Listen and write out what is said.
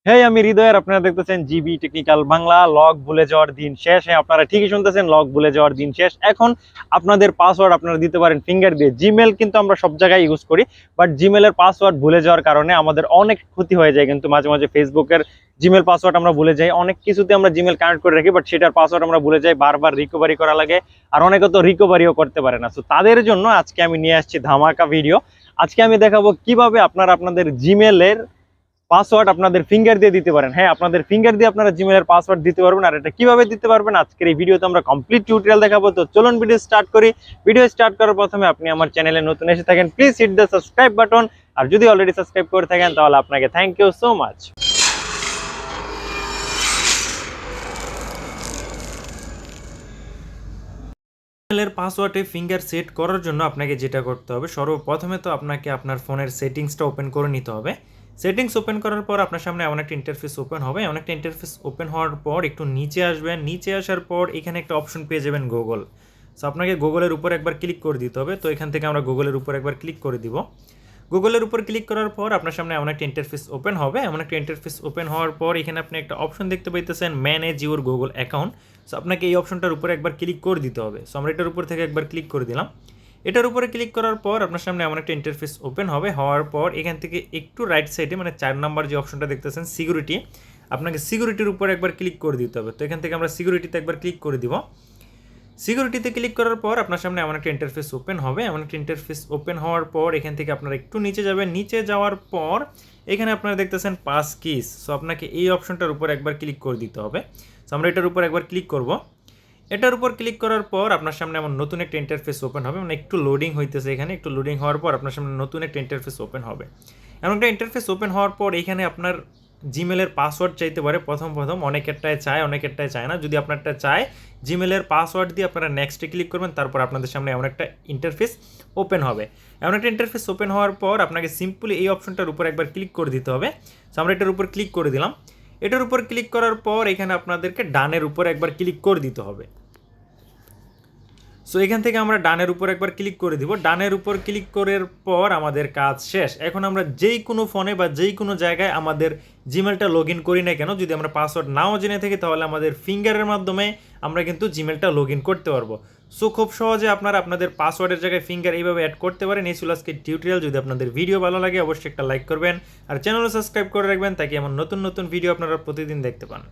হ্যাঁ, আমি হৃদয়ের, আপনারা দেখতেছেন জিবি টেকনিক্যাল বাংলা। লক ভুলে যাওয়ার দিন শেষ। হ্যাঁ, আপনারা ঠিকই শুনতেছেন, লক ভুলে যাওয়ার দিন শেষ। এখন আপনাদের পাসওয়ার্ড আপনারা দিতে পারেন ফিঙ্গার দিয়ে। জিমেল কিন্তু আমরা সব জায়গায় ইউজ করি, বাট জিমেলের পাসওয়ার্ড ভুলে যাওয়ার কারণে আমাদের অনেক ক্ষতি হয়ে যায়। কিন্তু মাঝে মাঝে ফেসবুকের জিমেল পাসওয়ার্ড আমরা ভুলে যাই, অনেক কিছুতে আমরা জিমেল কানেক্ট করে রাখি, বাট সেটার পাসওয়ার্ড আমরা ভুলে যাই, বারবার রিকভারি করা লাগে। আর অনেকে তো রিকভারিও করতে পারে না। তো তাদের জন্য আজকে আমি নিয়ে আসছি ধামাকা ভিডিও। আজকে আমি দেখাবো কিভাবে আপনারা আপনাদের জিমেলের পাসওয়ার্ড আপনাদের ফিঙ্গার দিয়ে দিতে পারেন। হ্যাঁ, আপনাদের ফিঙ্গার দিয়ে আপনারা জিমেলের পাসওয়ার্ড দিতে পারবেন। আর এটা কিভাবে দিতে পারবেন আজকের এই ভিডিওতে আমরা কমপ্লিট টিউটোরিয়াল দেখাবো। তো চলুন ভিডিও স্টার্ট করি। ভিডিও স্টার্ট করার প্রথমে আপনি আমার চ্যানেলে নতুন এসে থাকেন, please hit the subscribe button. আর যদি অলরেডি সাবস্ক্রাইব করে থাকেন তাহলে আপনাকে থ্যাংক ইউ সো মাচ। জিমেলের পাসওয়ার্ডে ফিঙ্গার সেট করার জন্য আপনাকে যেটা করতে হবে, সর্বপ্রথমে তো আপনাকে আপনার ফোনের সেটিংসটা ওপেন করে নিতে হবে। সেটিংস ওপেন করার পর আপনার সামনে এমন একটা ইন্টারফেস ওপেন হবে। এমন একটা ইন্টারফেস ওপেন হওয়ার পর একটু নিচে আসবেন। নিচে আসার পর এখানে একটা অপশন পেয়ে যাবেন গুগল। সো আপনাকে গুগলের উপর একবার ক্লিক করে দিতে হবে। তো এখান থেকে আমরা গুগলের উপর একবার ক্লিক করে দিব। গুগলের উপর ক্লিক করার পর আপনার সামনে এমন একটা ইন্টারফেস ওপেন হবে। এমন একটা ইন্টারফেস ওপেন হওয়ার পর এখানে আপনি একটা অপশন দেখতে পাইতেছেন, manage your Google account. So আপনাকে এই অপশনটার উপরে একবার ক্লিক করে দিতে হবে। সো আমরা এটার উপর থেকে একবার ক্লিক করে দিলাম। এটার উপরে ক্লিক করার পর আপনার সামনে এমন একটা ইন্টারফেস ওপেন হবে। হওয়ার পর এখান থেকে একটু রাইট সাইডে মানে 4 নাম্বার যে অপশনটা দেখতেছেন সিকিউরিটি, আপনাকে সিকিউরিটির উপর একবার ক্লিক করে দিতে হবে। তো এখান থেকে আমরা সিকিউরিটিতে একবার ক্লিক করে দিব। সিকিউরিটিতে ক্লিক করার পর আপনার সামনে এমন একটা ইন্টারফেস ওপেন হবে। এমন একটা ইন্টারফেস ওপেন হওয়ার পর এখান থেকে আপনারা একটু নিচে যাবেন। নিচে যাওয়ার পর এখানে আপনারা দেখতেছেন পাস কিস। সো আপনাকে এই অপশনটার উপর একবার ক্লিক করে দিতে হবে। সো আমরা এটার উপর একবার ক্লিক করব। এটার উপর ক্লিক করার পর আপনার সামনে এমন নতুন একটা ইন্টারফেস ওপেন হবে। মানে একটু লোডিং হইতেছে, এখানে একটু লোডিং হওয়ার পর আপনার সামনে নতুন একটা ইন্টারফেস ওপেন হবে। এমন একটা ইন্টারফেস ওপেন হওয়ার পর এখানে আপনার জিমেলের পাসওয়ার্ড চাইতে পারে। প্রথম অনেকেরটায় চায়, অনেকেরটায় চায় না। যদি আপনারটা চায়, জিমেলের পাসওয়ার্ড দিয়ে আপনারা নেক্সটে ক্লিক করবেন। তারপর আপনাদের সামনে এমন একটা ইন্টারফেস ওপেন হবে। এমন একটা ইন্টারফেস ওপেন হওয়ার পর আপনাকে সিম্পলি এই অপশনটার উপর একবার ক্লিক করে দিতে হবে। সো আমরা এটার উপর ক্লিক করে দিলাম। এটার উপর ক্লিক করার পর এখানে আপনাদেরকে ডানের উপর একবার ক্লিক করে দিতে হবে। সো এখান থেকে আমরা ডানের উপর একবার ক্লিক করে দিব। ডানের উপর ক্লিক করার পর আমাদের কাজ শেষ। এখন আমরা যেই কোনো ফোনে বা যেই কোনো জায়গায় আমাদের জিমেলটা লগ ইন করি না কেন, যদি আমরা পাসওয়ার্ড নাও জেনে থাকি তাহলে আমাদের ফিঙ্গারের মাধ্যমে আমরা কিন্তু জিমেলটা লগ ইন করতে পারবো। সো খুব সহজে আপনারা আপনাদের পাসওয়ার্ডের জায়গায় ফিঙ্গার এইভাবে অ্যাড করতে পারেন। এই ছিল আজকের টিউটোরিয়াল। যদি আপনাদের ভিডিও ভালো লাগে অবশ্যই একটা লাইক করবেন আর চ্যানেলও সাবস্ক্রাইব করে রাখবেন, তাকে এমন নতুন নতুন ভিডিও আপনারা প্রতিদিন দেখতে পান।